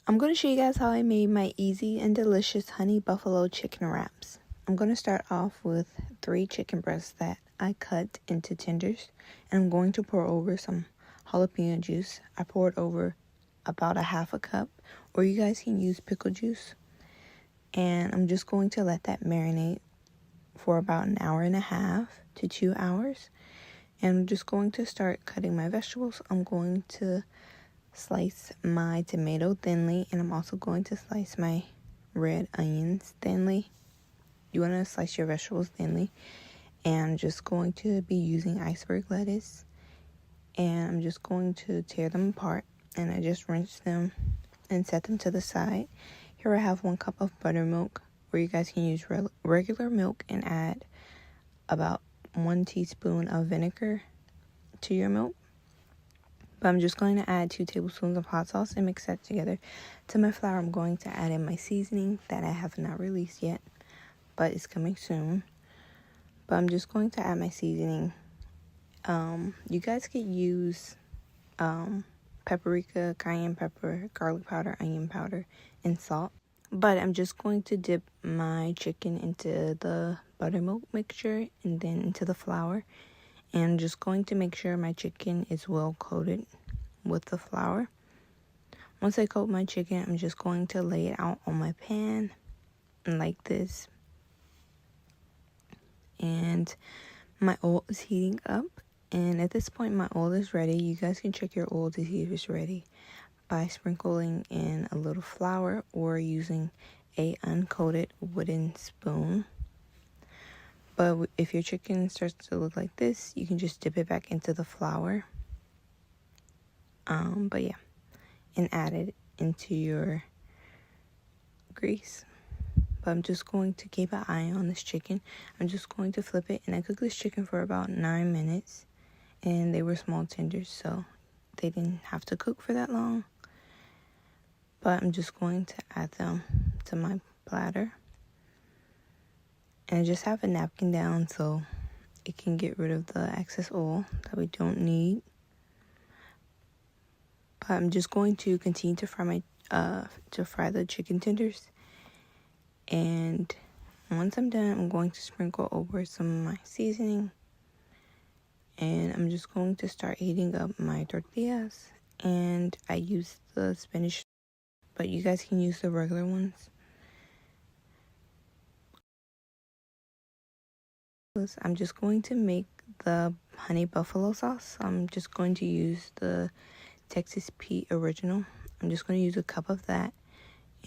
I'm going to show you guys how I made my easy and delicious honey buffalo chicken wraps. I'm going to start off with 3 chicken breasts that I cut into tenders, and I'm going to pour over some jalapeno juice. I poured over about a half a cup, or you guys can use pickle juice. And I'm just going to let that marinate for about an hour and a half to 2 hours. And I'm just going to start cutting my vegetables. I'm going to slice my tomato thinly, and I'm also going to slice my red onions thinly. You want to slice your vegetables thinly. And I'm just going to be using iceberg lettuce, and I'm just going to tear them apart, and I just rinse them and set them to the side. Here I have 1 cup of buttermilk, or you guys can use regular milk and add about 1 teaspoon of vinegar to your milk. But I'm just going to add 2 tablespoons of hot sauce and mix that together. To my flour, I'm going to add in my seasoning that I have not released yet, but it's coming soon. But I'm just going to add my seasoning. You guys could use paprika, cayenne pepper, garlic powder, onion powder, and salt. But I'm just going to dip my chicken into the buttermilk mixture and then into the flour. And I'm just going to make sure my chicken is well coated with the flour. Once I coat my chicken, I'm just going to lay it out on my pan like this. And my oil is heating up. And at this point, my oil is ready. You guys can check your oil to see if it's ready by sprinkling in a little flour or using a uncoated wooden spoon. But if your chicken starts to look like this, you can just dip it back into the flour. But yeah, and add it into your grease. But I'm just going to keep an eye on this chicken. I'm just going to flip it, and I cooked this chicken for about 9 minutes, and they were small tenders, so they didn't have to cook for that long. But I'm just going to add them to my platter. And I just have a napkin down so it can get rid of the excess oil that we don't need. But I'm just going to continue to fry the chicken tenders. And once I'm done, I'm going to sprinkle over some of my seasoning. And I'm just going to start heating up my tortillas. And I use the Spanish, but you guys can use the regular ones. I'm just going to make the honey buffalo sauce. I'm just going to use the Texas Pete original. I'm just going to use a cup of that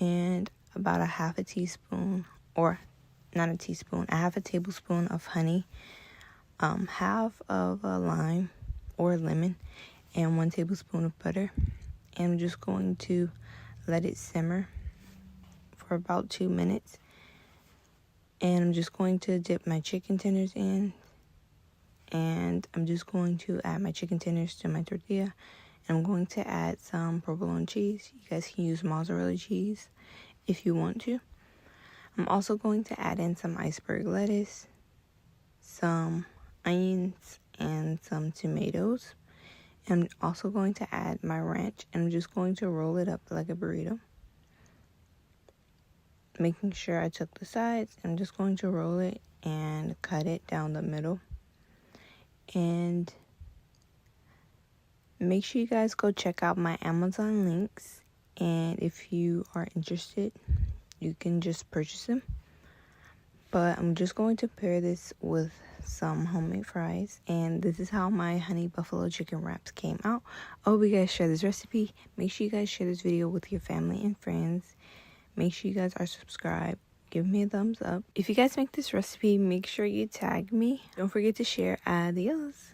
and about a half a teaspoon, or not a teaspoon, a half a tablespoon of honey, half of a lime or lemon, and 1 tablespoon of butter. And I'm just going to let it simmer for about 2 minutes. And I'm just going to dip my chicken tenders in. And I'm just going to add my chicken tenders to my tortilla. And I'm going to add some provolone cheese. You guys can use mozzarella cheese if you want to. I'm also going to add in some iceberg lettuce, some onions, and some tomatoes. And I'm also going to add my ranch. And I'm just going to roll it up like a burrito, making sure I took the sides. I'm just going to roll it and cut it down the middle. And make sure you guys go check out my Amazon links, and if you are interested, you can just purchase them. But I'm just going to pair this with some homemade fries, and this is how my honey buffalo chicken wraps came out. I hope you guys share this recipe. Make sure you guys share this video with your family and friends. Make sure you guys are subscribed. Give me a thumbs up. If you guys make this recipe, make sure you tag me. Don't forget to share. Adios.